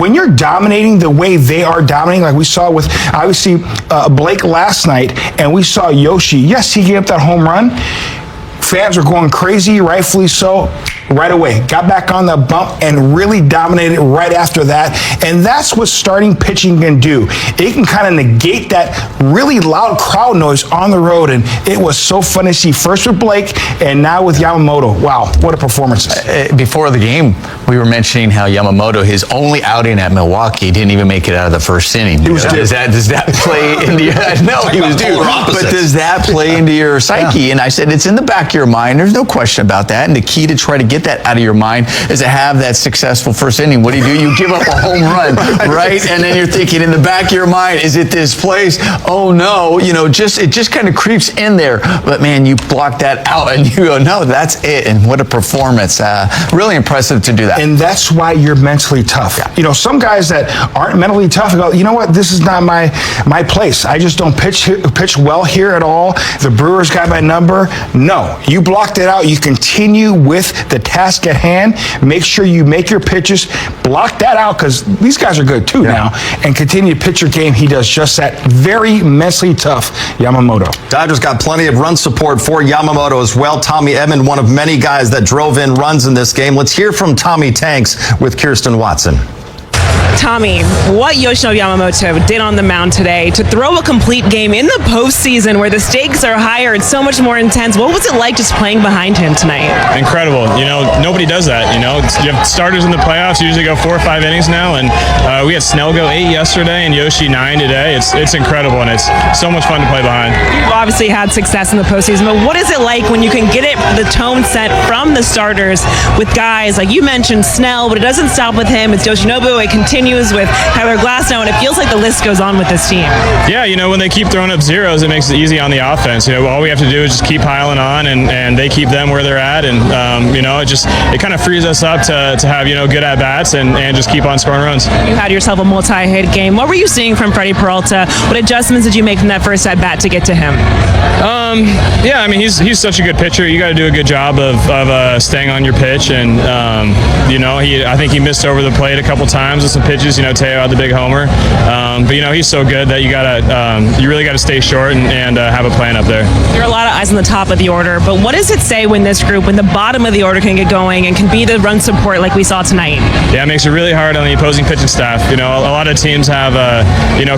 when you're dominating the way they are dominating, like we saw with, obviously, Blake last night, and we saw Yoshi. Yes, he gave up that home run. Fans were going crazy, rightfully so, right away. Got back on the bump and really dominated right after that. And that's what starting pitching can do. It can kind of negate that really loud crowd noise on the road. And it was so fun to see, first with Blake and now with Yamamoto. Wow, what a performance. Before the game, we were mentioning how Yamamoto, his only outing at Milwaukee, didn't even make it out of the first inning. He was due. Does that play into your... No, he was due. But does that play into your psyche? Yeah. And I said, it's in the back of your mind. There's no question about that. And the key to try to get that out of your mind is to have that successful first inning. What do? You give up a home run, right? And then you're thinking in the back of your mind, is it this place? Oh no, it just kind of creeps in there. But man, you block that out and you go, no, that's it. And what a performance. Really impressive to do that. And that's why you're mentally tough. Yeah. Some guys that aren't mentally tough go, you know what, this is not my place. I just don't pitch well here at all. The Brewers got my number. No, you blocked it out. You continue with the task at hand. Make sure you make your pitches. Block that out, because these guys are good too now. And continue to pitch your game. He does just that. Very mentally tough, Yamamoto. Dodgers got plenty of run support for Yamamoto as well. Tommy Edman, one of many guys that drove in runs in this game. Let's hear from Tommy Tanks with Kirsten Watson. Tommy, what Yoshino Yamamoto did on the mound today to throw a complete game in the postseason where the stakes are higher, it's so much more intense. What was it like just playing behind him tonight? Incredible. Nobody does that. You have starters in the playoffs usually go 4 or 5 innings now, and we had Snell go 8 yesterday and Yoshi 9 today. It's incredible, and it's so much fun to play behind. You've obviously had success in the postseason, but what is it like when you can get the tone set from the starters with guys like you mentioned Snell, but it doesn't stop with him. It's Yoshinobu. It continues with Tyler Glasnow, and it feels like the list goes on with this team. Yeah, when they keep throwing up zeros, it makes it easy on the offense. All we have to do is just keep piling on, and they keep them where they're at, and it kind of frees us up to have good at bats and just keep on scoring runs. You had yourself a multi-hit game. What were you seeing from Freddie Peralta? What adjustments did you make from that first at bat to get to him? He's such a good pitcher. You got to do a good job of staying on your pitch, and I think he missed over the plate a couple times with some pitches. Teo had the big homer, but he's so good that you really got to stay short and have a plan up there. There are a lot of eyes on the top of the order, but what does it say when this group, when the bottom of the order can get going and can be the run support like we saw tonight? Yeah, it makes it really hard on the opposing pitching staff. A lot of teams have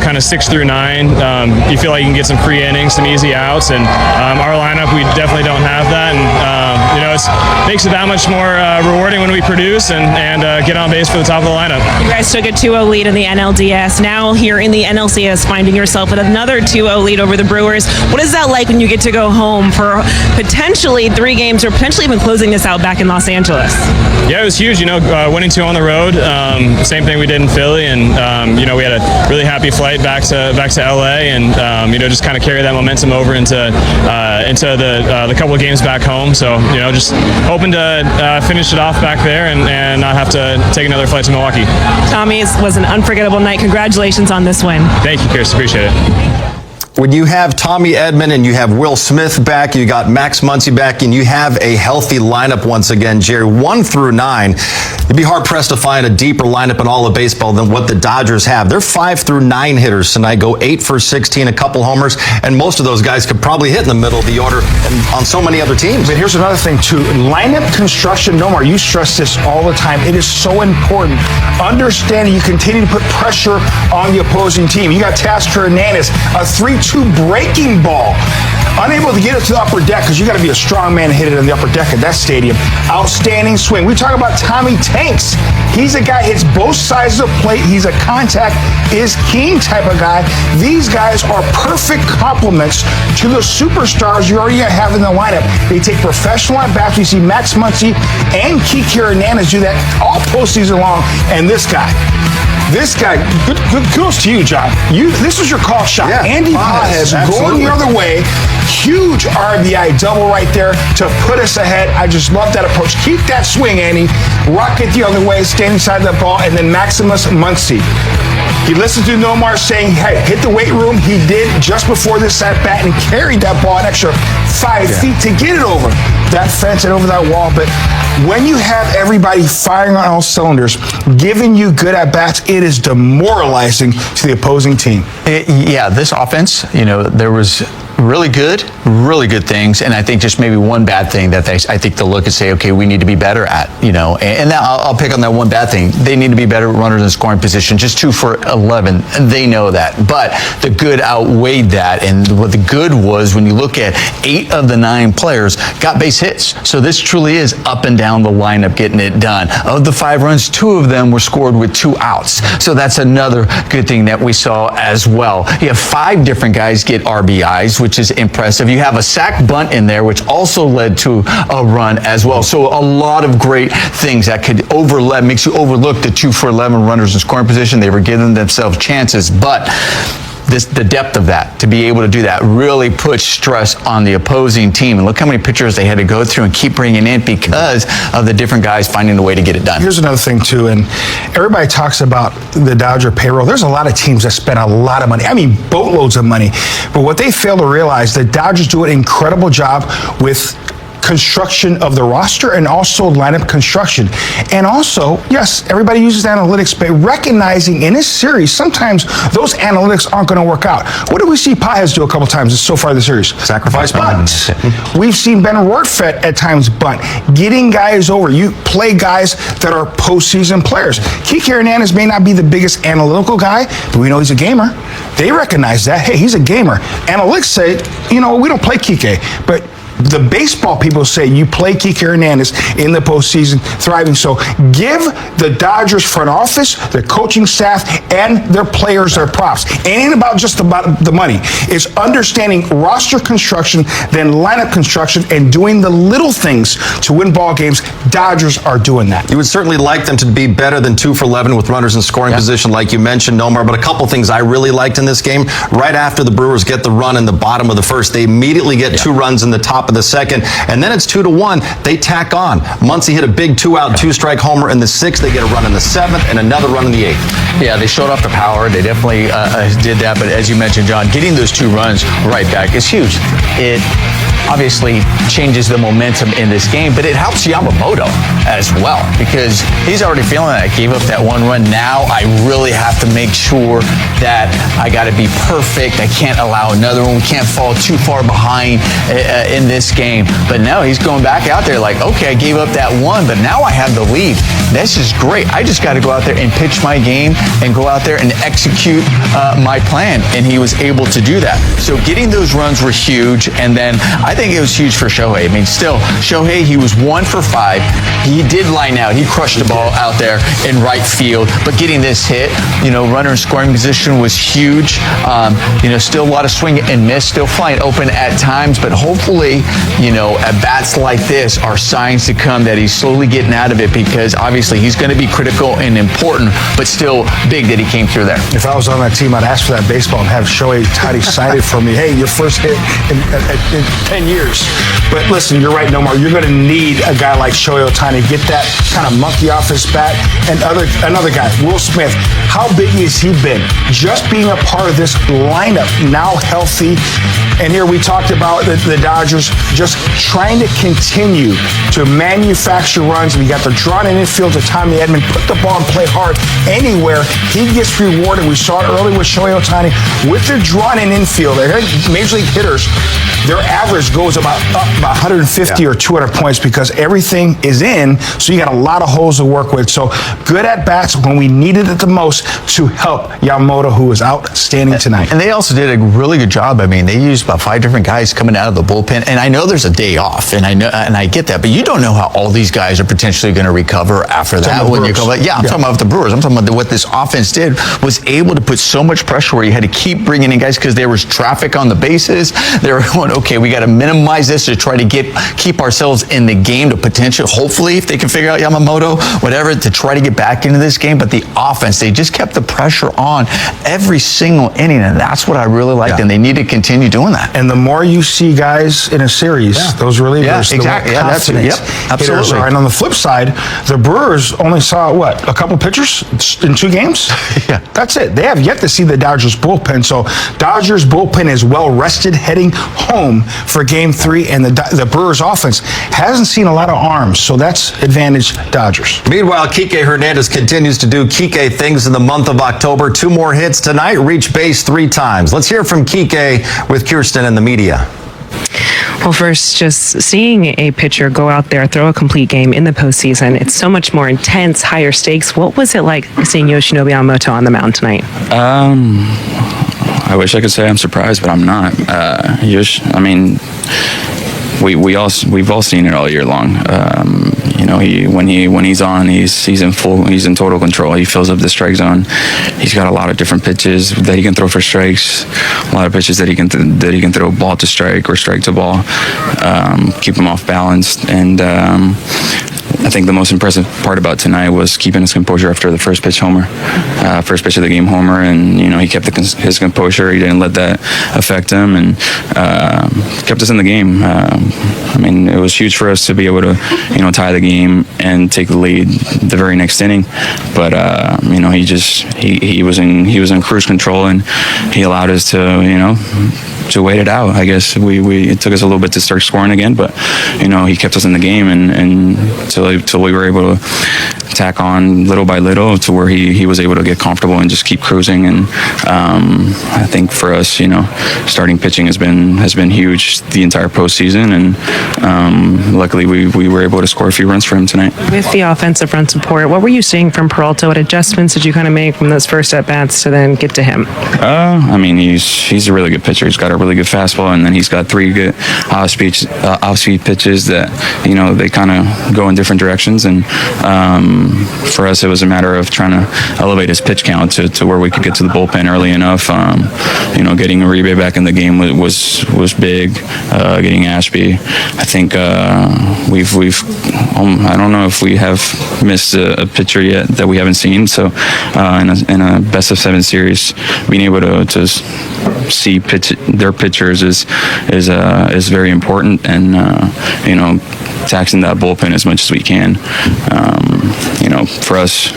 kind of 6 through 9. You feel like you can get some free innings, some easy outs, and our lineup, we definitely don't have that, and it makes it that much more rewarding when we produce and get on base for the top of the lineup. You guys took a 2-0 lead in the NLDS. Now here in the NLCS, finding yourself with another 2-0 lead over the Brewers. What is that like when you get to go home for potentially 3 games or potentially even closing this out back in Los Angeles? Yeah, it was huge. Winning 2 on the road. Same thing we did in Philly, and we had a really happy flight back to LA, and just kind of carry that momentum over into the couple of games back home. So just hoping to finish it off back there and not have to take another flight to Milwaukee. Tommy, it was an unforgettable night. Congratulations on this win. Thank you, Kirsten. Appreciate it. When you have Tommy Edman and you have Will Smith back, you got Max Muncy back, and you have a healthy lineup once again, Jerry, 1 through 9, you'd be hard-pressed to find a deeper lineup in all of baseball than what the Dodgers have. They're 5 through 9 hitters tonight, go 8 for 16, a couple homers, and most of those guys could probably hit in the middle of the order and on so many other teams. But here's another thing, too. Lineup construction, Nomar, you stress this all the time. It is so important. Understanding you continue to put pressure on the opposing team. You got Teoscar Hernandez, a 3-2 breaking ball. Unable to get it to the upper deck because you got to be a strong man to hit it in the upper deck at that stadium. Outstanding swing. We talk about Tommy Tanks. He's a guy hits both sides of the plate. He's a contact is king type of guy. These guys are perfect complements to the superstars you already have in the lineup. They take professional at bats. You see Max Muncy and Kike Hernandez do that all postseason long. And this guy, good kudos to you, John. This was your call shot. Yeah, Andy Pages going the other way. Huge RBI double right there to put us ahead. I just love that approach. Keep that swing, Andy. Rock it the other way, standing side of the ball, and then Maximus Muncy. He listened to Nomar saying, hey, hit the weight room. He did just before this at bat and carried that ball an extra 5 feet to get it over. that fence and over that wall. But when you have everybody firing on all cylinders, giving you good at-bats, it is demoralizing to the opposing team. This offense, there was really good things, and I think just maybe one bad thing that I think they'll look and say, okay, we need to be better at, and now I'll pick on that one bad thing. They need to be better runners in scoring position, just 2 for 11. They know that, but the good outweighed that, and what the good was when you look at 8 of the 9 players got base hits. So this truly is up and down the lineup getting it done. Of the 5 runs, 2 of them were scored with 2 outs. So that's another good thing that we saw as well. You have 5 different guys get RBIs, which is impressive. You have a sack bunt in there, which also led to a run as well. So a lot of great things that could makes you overlook the 2 for 11 runners in scoring position. They were giving themselves chances, but the depth of that, to be able to do that, really puts stress on the opposing team. And look how many pitchers they had to go through and keep bringing in because of the different guys finding a way to get it done. Here's another thing, too, and everybody talks about the Dodger payroll. There's a lot of teams that spend a lot of money. I mean, boatloads of money. But what they fail to realize, the Dodgers do an incredible job with construction of the roster and also lineup construction. And also, yes, everybody uses analytics, but recognizing in this series, sometimes those analytics aren't going to work out. What did we see Paez do a couple times so far this series? Sacrifice bunts. We've seen Ben Rortvedt at times bunt. Getting guys over. You play guys that are postseason players. Kike Hernandez may not be the biggest analytical guy, but we know he's a gamer. They recognize that. Hey, he's a gamer. Analytics say, we don't play Kike, but the baseball people say you play Kike Hernandez in the postseason thriving. So give the Dodgers front office, their coaching staff, and their players their props. It ain't about just about the money. It's understanding roster construction, then lineup construction, and doing the little things to win ball games. Dodgers are doing that. You would certainly like them to be better than 2 for 11 with runners in scoring position, like you mentioned, Nomar. But a couple things I really liked in this game. Right after the Brewers get the run in the bottom of the first, they immediately get 2 runs in the top of the second, and then it's 2-1. They tack on. Muncy hit a big 2-out, 2-strike homer in the 6th. They get a run in the 7th and another run in the 8th. Yeah, they showed off the power. They definitely did that. But as you mentioned, John, getting those 2 runs right back is huge. It obviously changes the momentum in this game, but it helps Yamamoto as well because he's already feeling that. I gave up that 1 run. Now I really have to make sure that I got to be perfect. I can't allow another one. We can't fall too far behind in this game. But now he's going back out there like, okay, I gave up that 1, but now I have the lead. This is great. I just got to go out there and pitch my game and go out there and execute my plan. And he was able to do that. So getting those runs were huge. And then I think it was huge for Shohei. I mean, still, Shohei, he was 1 for 5. He did line out. He crushed the ball out there in right field. But getting this hit, runner in scoring position was huge. Still a lot of swing and miss, still flying open at times. But hopefully, at bats like this are signs to come that he's slowly getting out of it because obviously he's going to be critical and important, but still big that he came through there. If I was on that team, I'd ask for that baseball and have Shohei Ohtani sign it for me. Hey, your first hit in 10 years. But listen, you're right, Nomar. You're going to need a guy like Shohei Ohtani to get that kind of monkey off his bat. And another guy, Will Smith, how big has he been? Just being a part of this lineup, now healthy. And here we talked about the Dodgers just trying to continue to manufacture runs. We got the drawn in infield to Tommy Edman, put the ball and play hard anywhere. He gets rewarded. We saw it early with Shohei Ohtani with the drawn in infield. Major league hitters, their average goes about 150 or 200 points because everything is in. So you got a lot of holes to work with. So good at bats when we needed it the most to help Yamamoto, who was outstanding tonight. And they also did a really good job. I mean, they used about 5 different guys coming out of the bullpen. And I know there's a day off, and I get that, but you don't know how all these guys are potentially going to recover after that. When you come back, I'm talking about the Brewers. I'm talking about what this offense did was able to put so much pressure where you had to keep bringing in guys because there was traffic on the bases. They were going, okay, we got to minimize this to try to keep ourselves in the game to potential. Hopefully, if they can figure out Yamamoto, whatever, to try to get back into this game. But the offense, they just kept the pressure on every single inning, and that's what I really liked. And they need to continue doing that. And the more you see guys in a series, those relievers, exactly. That's absolutely. And on the flip side, the Brewers only saw a couple pitchers in 2 games. That's it. They have yet to see the Dodgers bullpen. So Dodgers bullpen is well rested heading home. dome for Game 3, and the Brewers offense hasn't seen a lot of arms, so that's advantage Dodgers. Meanwhile, Kike Hernandez continues to do Kike things in the month of October. 2 more hits tonight, reach base 3 times. Let's hear from Kike with Kirsten and the media. Well, first, just seeing a pitcher go out there, throw a complete game in the postseason, it's so much more intense, higher stakes. What was it like seeing Yoshinobu Yamamoto on the mound tonight? I wish I could say I'm surprised, but I'm not. We've all seen it all year long. When he's on, he's in total control. He fills up the strike zone. He's got a lot of different pitches that he can throw for strikes. A lot of pitches that he can throw ball to strike or strike to ball. Keep him off balance. And I think the most impressive part about tonight was keeping his composure after the first pitch homer, first pitch of the game homer, and he kept his composure. He didn't let that affect him, and kept us in the game. It was huge for us to be able to tie the game and take the lead the very next inning. But he was in cruise control, and he allowed us to wait it out. I guess it took us a little bit to start scoring again, but he kept us in the game and till we were able to tack on little by little to where he was able to get comfortable and just keep cruising. And I think for us, starting pitching has been huge the entire postseason, and luckily we were able to score a few runs for him tonight. With the offensive front support, what were you seeing from Peralta? What adjustments did you kind of make from those first at bats to then get to him? He's a really good pitcher. He's got a really good fastball, and then he's got 3 good off-speed pitches that they kind of go in different directions. And for us, it was a matter of trying to elevate his pitch count to where we could get to the bullpen early enough. Getting Uribe back in the game was big. Getting Ashby, I think I don't know if we have missed a pitcher yet that we haven't seen. So in a best of 7 series, being able to see their pitchers is very important, and taxing that bullpen as much as we can. For us,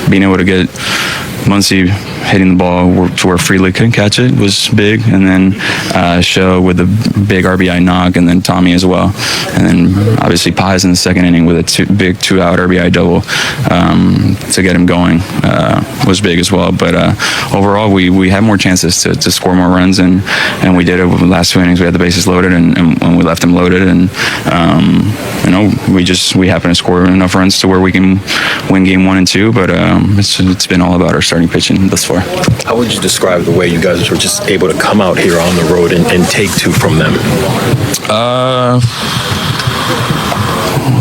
being able to get Muncy hitting the ball to where Freely couldn't catch it was big, and then Show with a big RBI knock, and then Tommy as well, and then obviously Pies in the second inning with a big 2-out RBI double to get him going was big as well. But overall, we had more chances to score more runs, and we did it with the last 2 innings. We had the bases loaded, and we left them loaded, and we happened to score enough runs to where we can win game 1 and 2. But it's been all about our starting pitching thus far. How would you describe the way you guys were just able to come out here on the road and take 2 from them?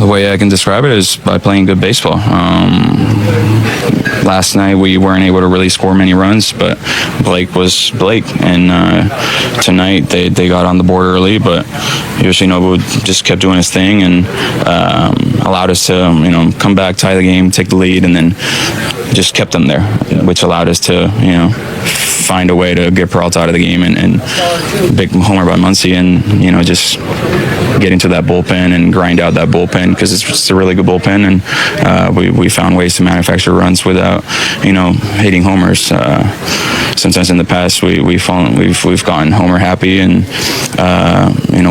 The way I can describe it is by playing good baseball. Last night we weren't able to really score many runs, but Blake was Blake, and tonight they got on the board early, but Yoshinobu just kept doing his thing and allowed us to come back, tie the game, take the lead, and then just kept them there, which allowed us to find a way to get Peralta out of the game, and big homer by Muncy, and just getting to that bullpen and grind out that bullpen, because it's a really good bullpen, and we found ways to manufacture runs without hitting homers. Sometimes in the past we've gotten homer happy, and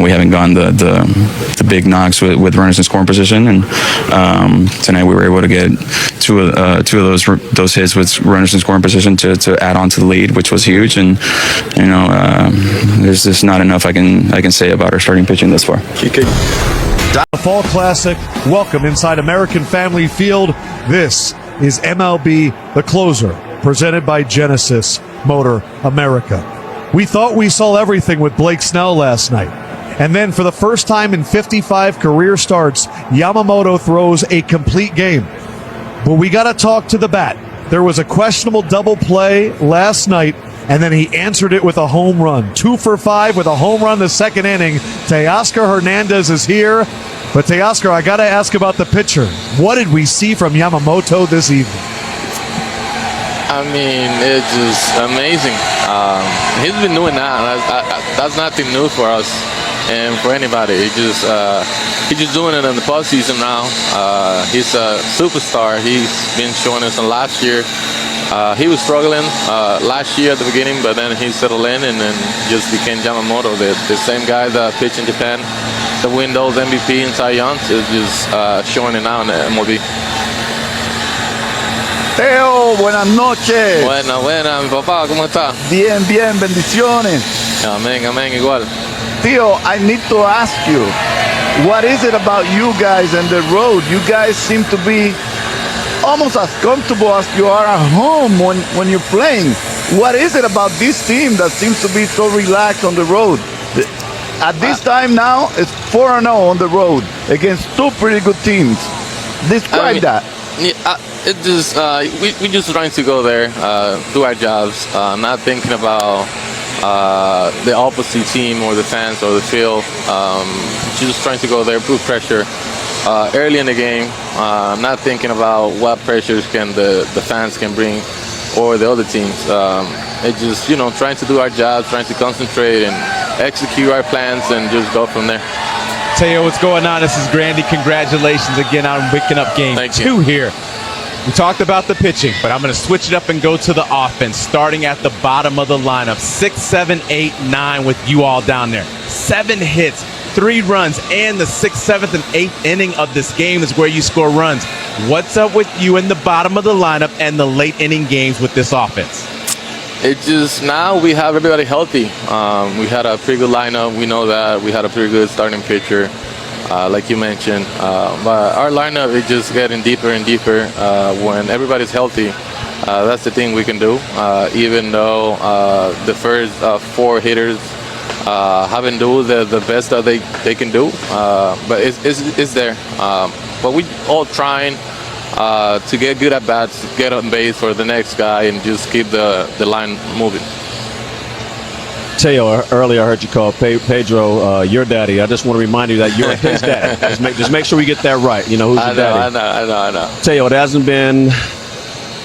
we haven't gotten the big knocks with runners in scoring position, and tonight we were able to get two of those hits with runners in scoring position to add on to the lead, which was huge. And there's just not enough I can say about our starting pitching thus far. The Fall Classic, welcome inside American Family Field. This is MLB The Closer, presented by Genesis Motor America. We thought we saw everything with Blake Snell last night. And then for the first time in 55 career starts, Yamamoto throws a complete game. But we got to talk to the bat. There was a questionable double play last night, and then he answered it with a home run. 2 for 5 with a home run the second inning. Teoscar Hernandez is here. But Teoscar, I got to ask about the pitcher. What did we see from Yamamoto this evening? It's just amazing. He's been doing that. That's nothing new for us and for anybody. He's just doing it in the postseason now. He's a superstar. He's been showing us in last year. He was struggling last year at the beginning, but then he settled in and then just became Yamamoto, the same guy that pitched in Japan, the Windows MVP in Cy Young, is just showing it now in the MLB. Teo, buenas noches. Buena, mi papá, ¿cómo está? Bien, bendiciones. Amén, igual. Teo, I need to ask you, what is it about you guys and the road? You guys seem to be almost as comfortable as you are at home when you're playing. What is it about this team that seems to be so relaxed on the road? At this time now, it's 4-0 on the road against two pretty good teams. Describe that. Yeah, it just we just trying to go there, do our jobs, not thinking about the opposite team or the fans or the field. Just trying to go there, put pressure early in the game, not thinking about what pressures can the fans can bring or the other teams. It just, trying to do our job, trying to concentrate and execute our plans and just go from there. Teo, what's going on? This is Grandy. Congratulations again on picking up game 2 here. We talked about the pitching, but I'm going to switch it up and go to the offense, starting at the bottom of the lineup. 6, 7, 8, 9 with you all down there. 7 hits, 3 runs, and the 6th, 7th, and 8th inning of this game is where you score runs. What's up with you in the bottom of the lineup and the late inning games with this offense? It just, now we have everybody healthy. We had a pretty good lineup. We know that. We had a pretty good starting pitcher, like you mentioned. But our lineup is just getting deeper and deeper when everybody's healthy. That's the thing we can do. Even though the first 4 hitters haven't done the best that they can do. But it's there. But we all trying to get good at bats, get on base for the next guy, and just keep the line moving. Teo, earlier I heard you call Pedro your daddy. I just want to remind you that you're his daddy. Just make sure we get that right. You know who's your daddy. I know. Teo, it hasn't been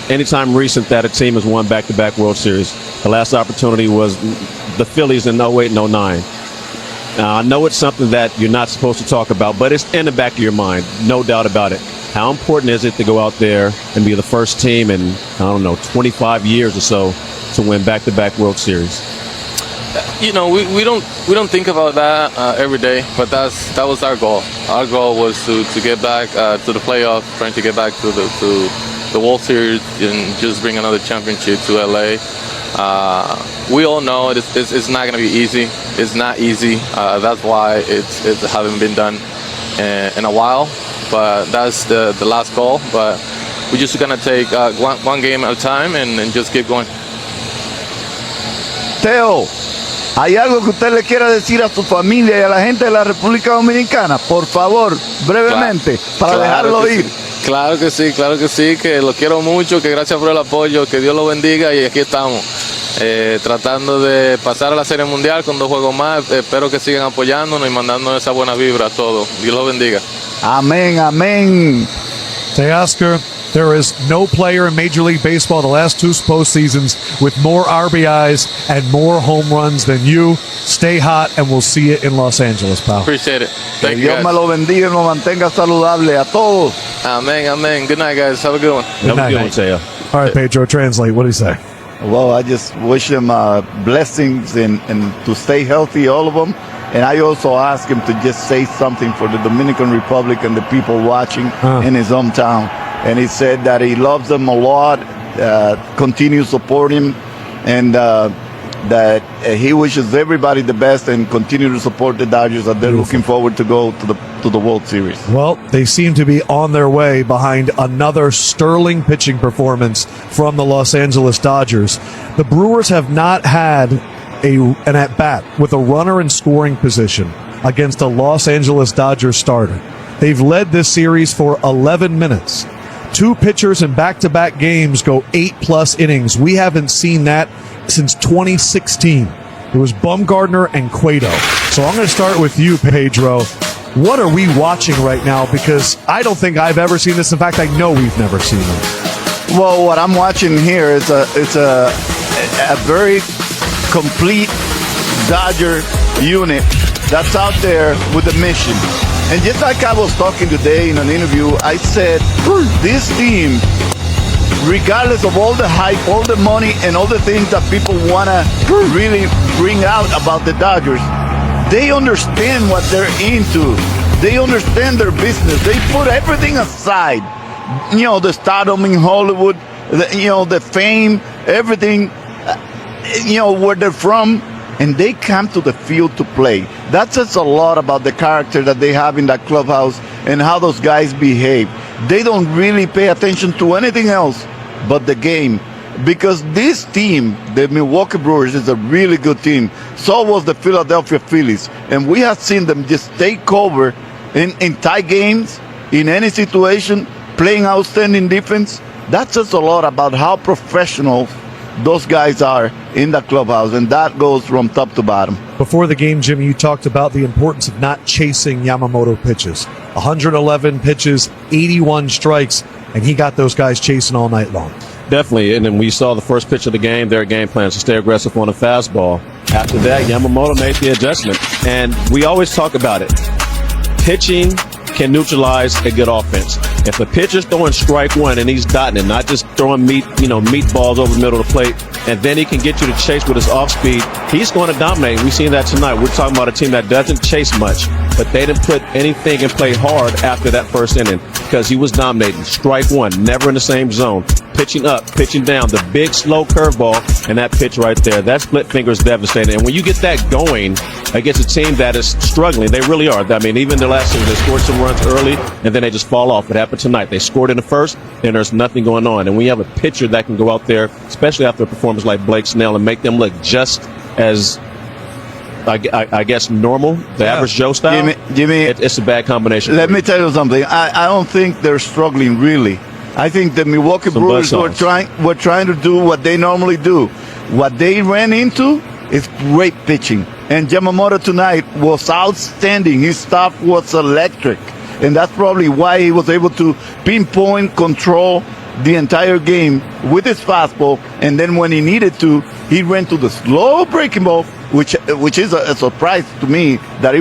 any time recent that a team has won back-to-back World Series. The last opportunity was the Phillies in 08 and 09. Now, I know it's something that you're not supposed to talk about, but it's in the back of your mind, no doubt about it. How important is it to go out there and be the first team in, 25 years or so to win back-to-back World Series? We don't think about that every day, but that was our goal. Our goal was to get back to the playoffs, trying to get back to the World Series and just bring another championship to LA. We all know it's not going to be easy. It's not easy. That's why it hasn't been done in a while. But that's the last goal. But we're just going to take one game at a time and just keep going. Teo, ¿hay algo que usted le quiera decir a su familia y a la gente de la República Dominicana? Por favor, brevemente, para dejarlo ir. Claro que sí, que lo quiero mucho, que gracias por el apoyo, que Dios lo bendiga y aquí estamos. Tratando de pasar a la Serie Mundial con 2 juegos más. Espero que sigan apoyándonos y mandándonos esa buena vibra a todos. Dios lo bendiga. Amén. Teoscar, there is no player in Major League Baseball the last 2 postseasons with more RBIs and more home runs than you. Stay hot, and we'll see you in Los Angeles, pal. Appreciate it. Thank you, Dios guys. me lo bendiga y lo mantenga saludable a todos. Amén. Good night, guys. Have a good one. Good night. Teo. All right, Pedro, translate. What did he say? Well, I just wish him blessings and to stay healthy, all of them. And I also asked him to just say something for the Dominican Republic and the people watching in his hometown. And he said that he loves them a lot, continue to support him, and that he wishes everybody the best and continue to support the Dodgers, that they're looking forward to go to the World Series. Well, they seem to be on their way behind another sterling pitching performance from the Los Angeles Dodgers. The Brewers have not had an at-bat with a runner in scoring position against a Los Angeles Dodgers starter. They've led this series for 11 minutes. 2 pitchers in back-to-back games go 8+ innings. We haven't seen that since 2016. It was Bumgarner and Cueto. So I'm going to start with you, Pedro. What are we watching right now? Because I don't think I've ever seen this. In fact, I know we've never seen this. Well, what I'm watching here is a very complete Dodger unit that's out there with a mission. And just like I was talking today in an interview, I said this team regardless of all the hype, all the money, and all the things that people want to really bring out about the Dodgers, they understand what they're into. They understand their business. They put everything aside. You know, the stardom in Hollywood, the fame, everything, where they're from, and they come to the field to play. That says a lot about the character that they have in that clubhouse and how those guys behave. They don't really pay attention to anything else but the game. Because this team, the Milwaukee Brewers, is a really good team. So was the Philadelphia Phillies. And we have seen them just take over in tie games, in any situation, playing outstanding defense. That says a lot about how professional those guys are in the clubhouse, and that goes from top to bottom. Before the game, Jimmy, you talked about the importance of not chasing Yamamoto pitches. 111 pitches, 81 strikes, and he got those guys chasing all night long. Definitely, and then we saw the first pitch of the game, their game plans to stay aggressive on a fastball. After that, Yamamoto made the adjustment, and we always talk about it. Pitching can neutralize a good offense. If a pitcher's throwing strike one and he's dotting it, not just throwing meatballs over the middle of the plate, and then he can get you to chase with his off speed, he's going to dominate. We've seen that tonight. We're talking about a team that doesn't chase much, but they didn't put anything and play hard after that first inning because he was dominating. Strike one, never in the same zone. Pitching up, pitching down, the big slow curveball, and that pitch right there, that split finger is devastating. And when you get that going against a team that is struggling, they really are. I mean, even the last season, they scored some runs early, and then they just fall off. It happened tonight. They scored in the first, and there's nothing going on. And when you have a pitcher that can go out there, especially after a performance like Blake Snell, and make them look just as, I guess, normal, the average Joe style, Jimmy, it's a bad combination. Let me tell you something. I don't think they're struggling, really. I think the Milwaukee Brewers were trying to do what they normally do. What they ran into is great pitching. And Yamamoto tonight was outstanding. His stuff was electric. And that's probably why he was able to pinpoint, control the entire game with his fastball. And then when he needed to, he ran to the slow breaking ball, which is a surprise to me that he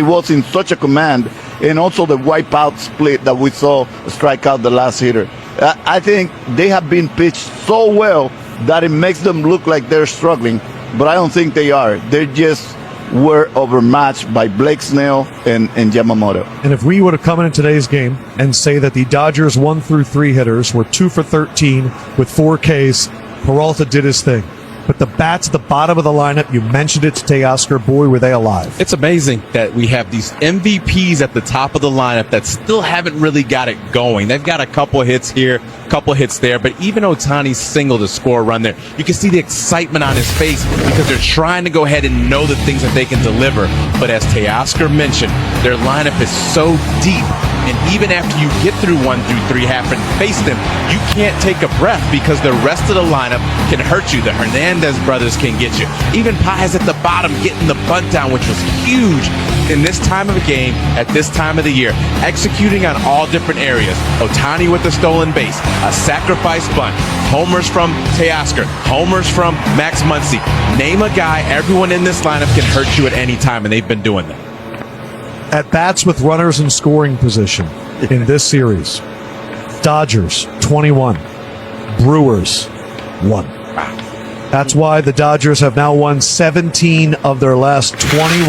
was in such a command. And also the wipeout split that we saw strike out the last hitter. I think they have been pitched so well that it makes them look like they're struggling, but I don't think they are. They just were overmatched by Blake Snell and Yamamoto. And if we would have come in today's game and say that the Dodgers 1 through 3 hitters were 2 for 13 with 4 Ks, Peralta did his thing. But the bats at the bottom of the lineup, you mentioned it to Teoscar, boy, were they alive. It's amazing that we have these MVPs at the top of the lineup that still haven't really got it going. They've got a couple hits here, a couple hits there, but even Ohtani's single to score a run there, you can see the excitement on his face because they're trying to go ahead and know the things that they can deliver. But as Teoscar mentioned, their lineup is so deep. And even after you get through 1 through 3, have and face them, you can't take a breath because the rest of the lineup can hurt you. The Hernandez brothers can get you. Even Pies at the bottom getting the bunt down, which was huge in this time of a game, at this time of the year, executing on all different areas. Ohtani with the stolen base, a sacrifice bunt, homers from Teoscar, homers from Max Muncy. Name a guy, everyone in this lineup can hurt you at any time, and they've been doing that. At bats with runners in scoring position in this series, Dodgers 21, Brewers 1. That's why the Dodgers have now won 17 of their last 21.